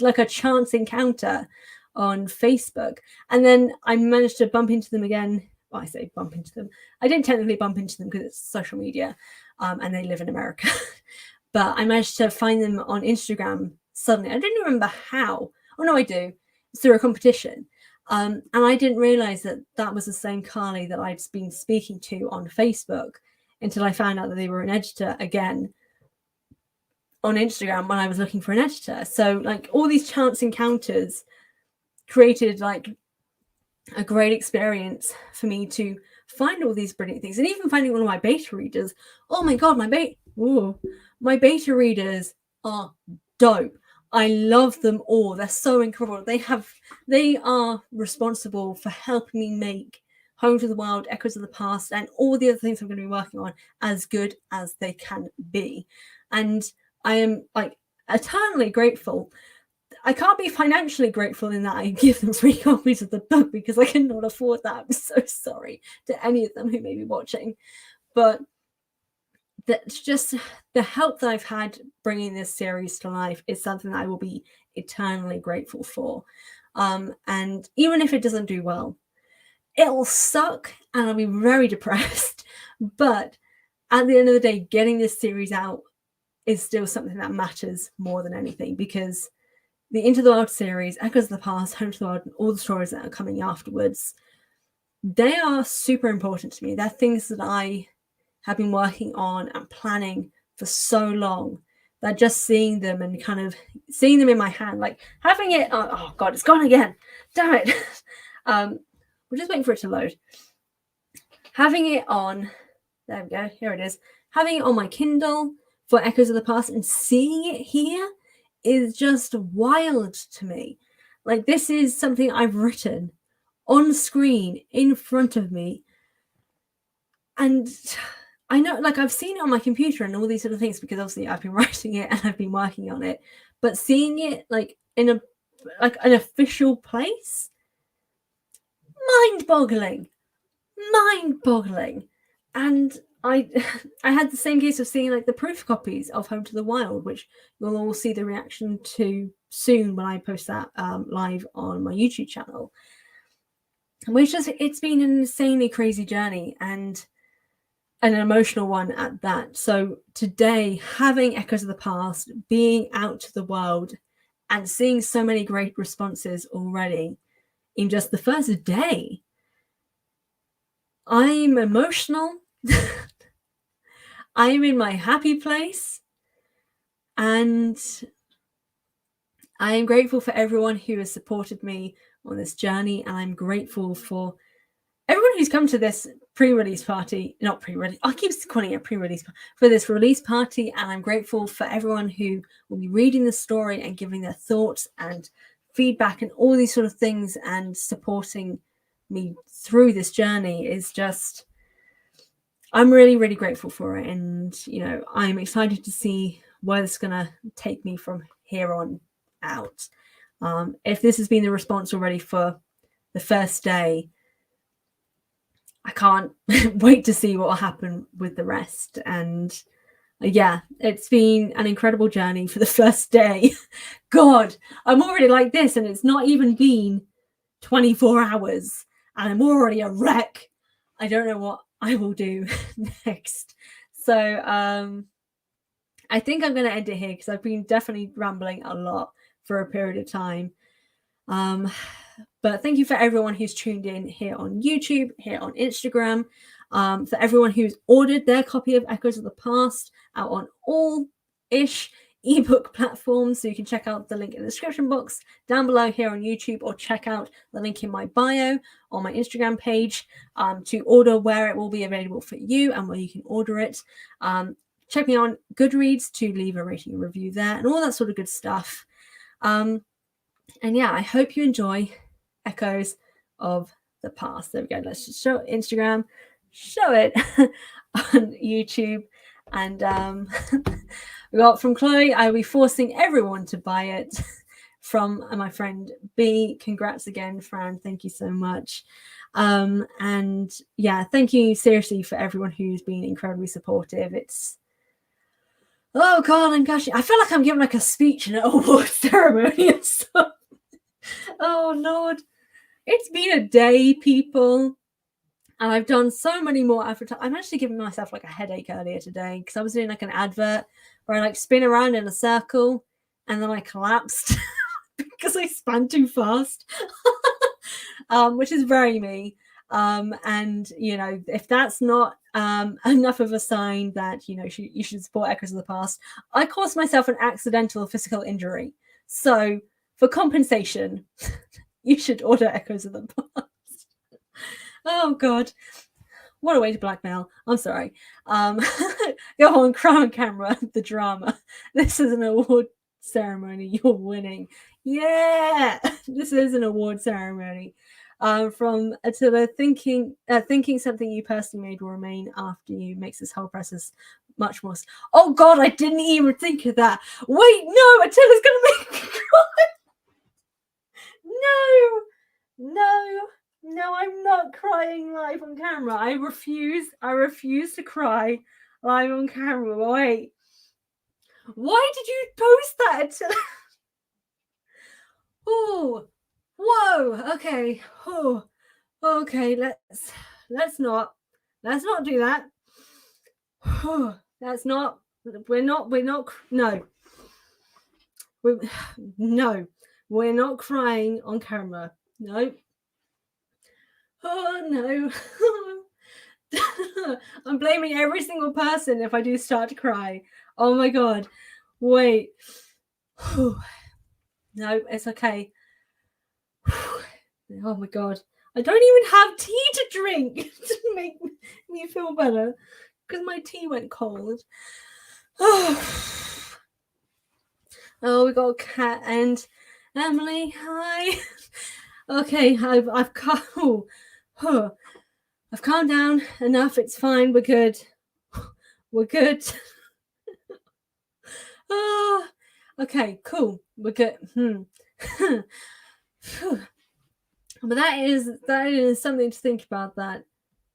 like a chance encounter on Facebook. And then I managed to bump into them again. Well, I say bump into them. I didn't technically bump into them because it's social media and they live in America. But I managed to find them on Instagram suddenly. I didn't remember how. Oh, no, I do. It's through a competition. And I didn't realize that that was the same Carly that I'd been speaking to on Facebook until I found out that they were an editor again on Instagram when I was looking for an editor. So like all these chance encounters created like a great experience for me to find all these brilliant things. And even finding one of my beta readers. Oh my God, my beta readers are dope. I love them all. They're so incredible. They are responsible for helping me make Home to the Wild, Echoes of the Past, and all the other things I'm going to be working on as good as they can be. And I am like eternally grateful. I can't be financially grateful in that I give them free copies of the book because I cannot afford that. I'm so sorry to any of them who may be watching. But that's just the help that I've had bringing this series to life is something that I will be eternally grateful for. And even if it doesn't do well, it'll suck and I'll be very depressed. But at the end of the day, getting this series out is still something that matters more than anything, because the Into the Wild series, Echoes of the Past, Home to the Wild, and all the stories that are coming afterwards, they are super important to me. They're things that I have been working on and planning for so long that just seeing them and kind of seeing them in my hand, like having it, oh God, it's gone again. Damn it. We're just waiting for it to load. Having it on, there we go, here it is. Having it on my Kindle for Echoes of the Past and seeing it here is just wild to me. Like, this is something I've written on screen in front of me. And I know, like, I've seen it on my computer and all these sort of things because obviously I've been writing it and I've been working on it. But seeing it like in an official place, mind-boggling. And I had the same case of seeing like the proof copies of Home to the Wild, which you'll all see the reaction to soon when I post that live on my YouTube channel. Which is, it's been an insanely crazy journey and an emotional one at that. So today, having Echoes of the Past, being out to the world and seeing so many great responses already in just the first day, I'm emotional. I'm in my happy place. And I am grateful for everyone who has supported me on this journey. And I'm grateful for everyone who's come to this pre-release party, not pre-release, I keep calling it a pre-release, for this release party. And I'm grateful for everyone who will be reading the story and giving their thoughts and feedback and all these sort of things and supporting me through this journey. Is just, I'm really, really grateful for it. And, you know, I'm excited to see where this is going to take me from here on out. If this has been the response already for the first day, I can't wait to see what will happen with the rest. And yeah, it's been an incredible journey for the first day. God, I'm already like this, and it's not even been 24 hours, and I'm already a wreck. I don't know what I will do next. So I think I'm going to end it here because I've been definitely rambling a lot for a period of time. But thank you for everyone who's tuned in here on YouTube, here on Instagram, for everyone who's ordered their copy of Echoes of the Past out on all-ish ebook platforms. So you can check out the link in the description box down below here on YouTube, or check out the link in my bio on my Instagram page to order where it will be available for you and where you can order it. Check me on Goodreads to leave a rating and review there and all that sort of good stuff. And yeah, I hope you enjoy Echoes of the Past. There we go. Let's just show Instagram, show it on YouTube. And we got from Chloe, I will be forcing everyone to buy it. From my friend B, congrats again, Fran. Thank you so much. And yeah, thank you seriously for everyone who's been incredibly supportive. It's, oh God, I'm gushing. I feel like I'm giving like a speech in an award ceremony and stuff. Oh Lord, it's been a day, people, and I've done so many more advertising. I'm actually giving myself like a headache earlier today because I was doing like an advert where I like spin around in a circle and then I collapsed because I span too fast, which is very me. And you know, if that's not enough of a sign that, you know, you should support Echoes of the Past, I caused myself an accidental physical injury. So for compensation, you should order Echoes of the Past. Oh God, what a way to blackmail. I'm sorry. Go on, cry on camera, the drama. This is an award ceremony. You're winning. Yeah, this is an award ceremony. From Attila, thinking something you personally made will remain after you makes this whole process much more. Oh God, I didn't even think of that. Wait, no, Attila's gonna make me cry. No, I'm not crying live on camera. I refuse to cry live on camera. Wait, why did you post that, Attila? Oh, whoa, okay. Oh, okay, let's not do that. That's not, we're not, no. No, we're not crying on camera. No. Oh no. I'm blaming every single person if I do start to cry. Oh my God. Wait. No, it's okay. Oh my God. I don't even have tea to drink to make me feel better because my tea went cold. Oh, we got a cat and Emily. Hi. Okay, I've calmed down enough. It's fine. We're good. We're good. Oh, okay, cool. We're good. But that is something to think about. That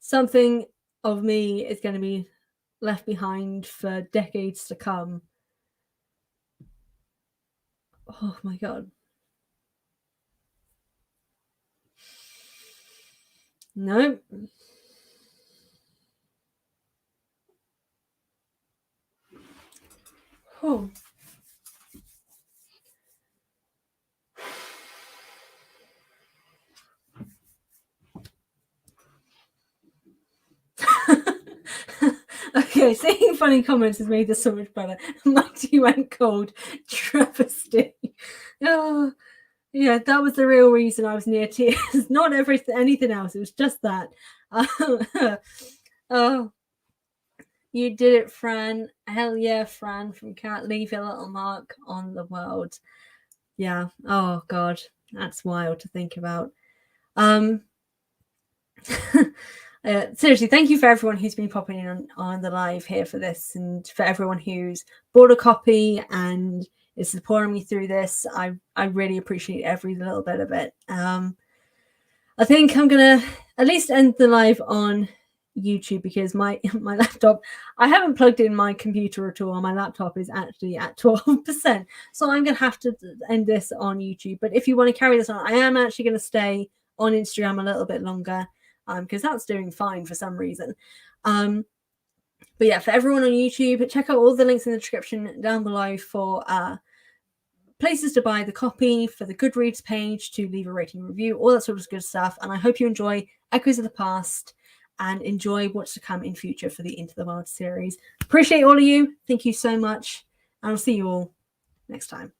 something of me is going to be left behind for decades to come. Oh my god. No. Oh. Okay, seeing funny comments has made this so much better. Mighty went cold. Travesty. Oh, yeah, that was the real reason I was near tears. Not anything else. It was just that. Oh, you did it, Fran. Hell yeah, Fran from Cat. Leave your little mark on the world. Yeah. Oh God, that's wild to think about. Seriously, thank you for everyone who's been popping in on the live here for this, and for everyone who's bought a copy and is supporting me through this. I really appreciate every little bit of it. I think I'm gonna at least end the live on YouTube because my laptop, I haven't plugged in my computer at all. My laptop is actually at 12%, so I'm gonna have to end this on YouTube. But if you want to carry this on, I am actually gonna stay on Instagram a little bit longer, because that's doing fine for some reason. But yeah, for everyone on YouTube, check out all the links in the description down below for places to buy the copy, for the Goodreads page to leave a rating review, all that sort of good stuff. And I hope you enjoy Echoes of the Past and enjoy what's to come in future for the Into the Wild series. Appreciate all of you. Thank you so much. And I'll see you all next time.